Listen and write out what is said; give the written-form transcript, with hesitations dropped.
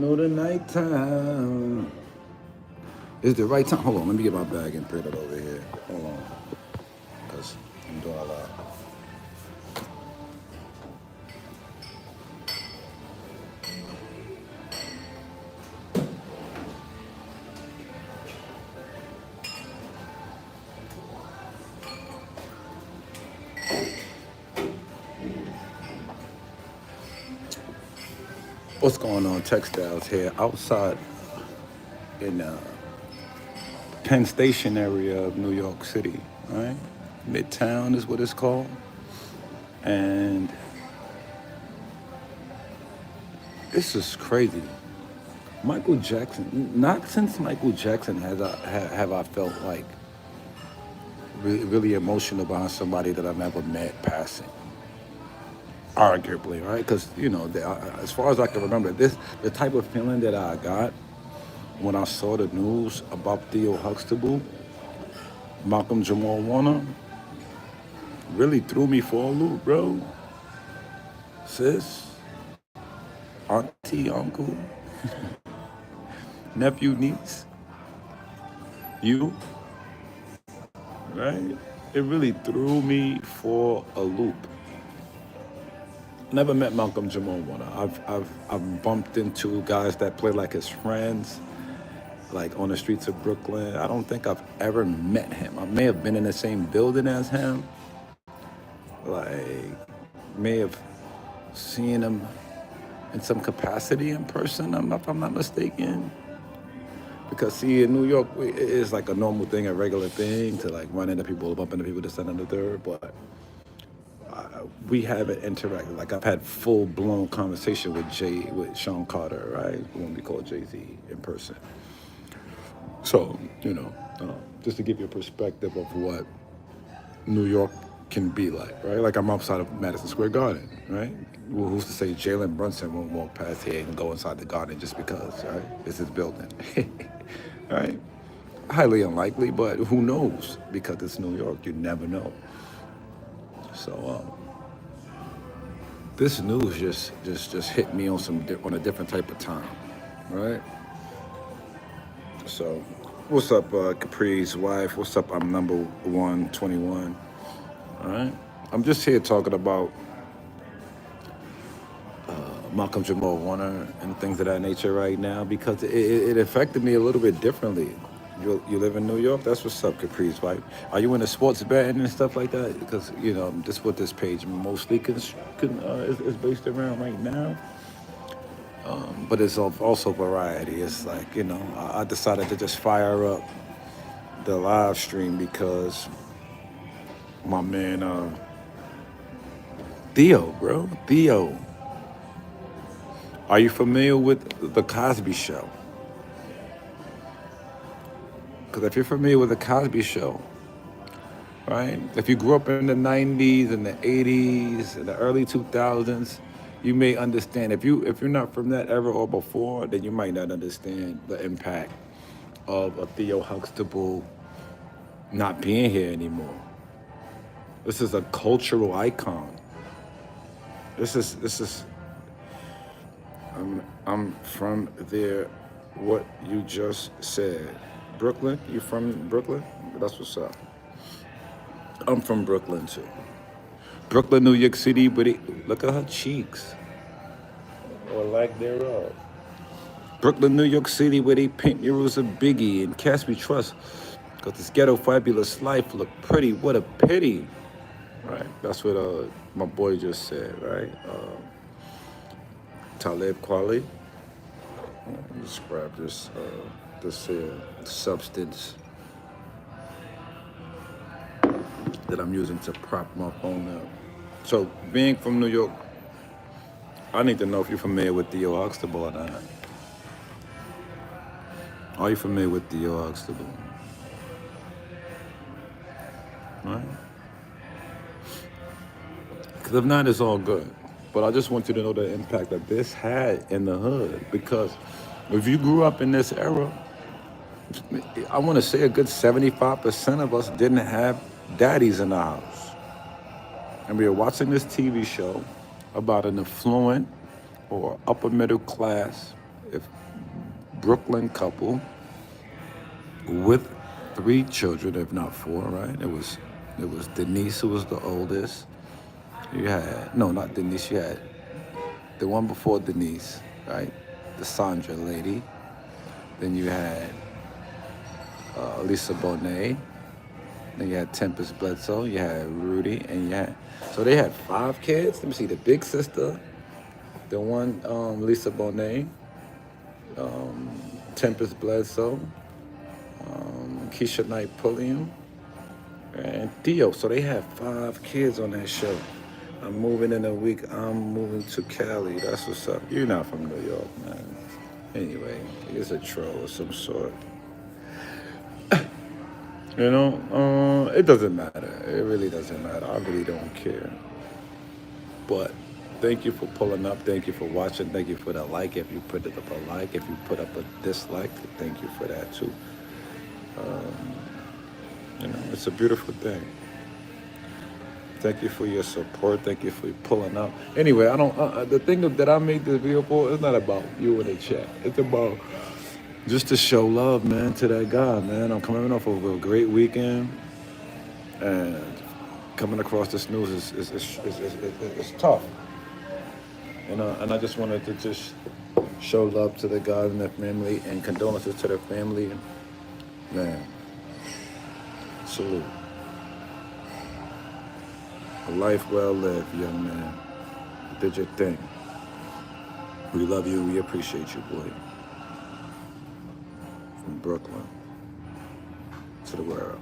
know the nighttime is the right time. Hold on, let me get my bag and put it over here. Hold on, because I'm doing a lot. What's going on, textiles here outside in Penn Station area of New York City, right? Midtown is what it's called. And this is crazy. Michael Jackson, not since Michael Jackson have I felt like really emotional behind somebody that I've never met passing. Arguably, right? Because, as far as I can remember, the type of feeling that I got when I saw the news about Theo Huxtable, Malcolm Jamal Warner, really threw me for a loop, bro. Sis, auntie, uncle, nephew, niece, you, right? It really threw me for a loop. Never met Malcolm Jamal Warner. I've bumped into guys that play like his friends, like on the streets of Brooklyn. I don't think I've ever met him. I may have been in the same building as him. Like, may have seen him in some capacity in person. If I'm not mistaken. Because see, in New York, it's like a normal thing, a regular thing to like run into people, bump into people, this, that, and the third. But we haven't interacted. Like I've had full blown conversation with Sean Carter, right, when we call Jay-Z in person. So just to give you a perspective of what New York can be like, right? Like I'm outside of Madison Square Garden, right? Well, who's to say Jalen Brunson won't walk past here and go inside the garden just because, right? It's his building, right? Highly unlikely, but who knows? Because it's New York, you never know. So this news just hit me on on a different type of time, right? So, what's up, Capri's wife? What's up? I'm number 121. All right. I'm just here talking about Malcolm Jamal Warner and things of that nature right now because it affected me a little bit differently. You live in New York? That's what's up, Capri's wife. Are you into sports betting and stuff like that? Because, this is what this page mostly is based around right now. But it's also variety. It's like, I decided to just fire up the live stream because my man, Theo, bro. Theo. Are you familiar with The Cosby Show? Because if you're familiar with The Cosby Show, right? If you grew up in the 90s and the 80s and the early 2000s, you may understand. If you're not from that era or before, then you might not understand the impact of a Theo Huxtable not being here anymore. This is a cultural icon. This is I'm from there. What you just said, Brooklyn. You from Brooklyn? That's what's up. I'm from Brooklyn too. Brooklyn, New York City, but look at her cheeks, or lack thereof. Brooklyn, New York City, where they paint murals of Biggie and Cast We Trust, because this ghetto fabulous life look pretty. What a pity, right? That's what my boy just said, right? Talib Kweli. Let me just grab this substance that I'm using to prop my phone up. So, being from New York, I need to know if you're familiar with Theo Huxtable or not. Are you familiar with Theo Huxtable? Right? Because if not, it's all good. But I just want you to know the impact that this had in the hood. Because if you grew up in this era, I want to say a good 75% of us didn't have daddies in the house. And we were watching this TV show about an affluent or upper middle class if Brooklyn couple with 3 children, if not 4, right? It was Denise who was the oldest. You had no, not Denise. You had the one before Denise, right? The Sandra lady. Then you had Lisa Bonet. Then you had Tempest Bledsoe. You had Rudy, and you had so they had 5 kids. Let me see. The big sister, the one Lisa Bonet, Tempest Bledsoe, Keisha Knight Pulliam, and Theo. So they had 5 kids on that show. I'm moving in a week. I'm moving to Cali. That's what's up. You're not from New York, man. Anyway, he's a troll of some sort. It doesn't matter. It really doesn't matter. I really don't care. But thank you for pulling up. Thank you for watching. Thank you for the like. If you put up a like, if you put up a dislike, thank you for that too. It's a beautiful thing. Thank you for your support. Thank you for pulling up. Anyway, I don't. The thing that I made this video for is not about you in the chat. It's about just to show love, man, to that guy, man. I'm coming off of a great weekend, and coming across this news is tough. And I just wanted to just show love to the guys and their family, and condolences to their family. Man, salute. A life well lived, young man. You did your thing. We love you. We appreciate you, boy. From Brooklyn to the world.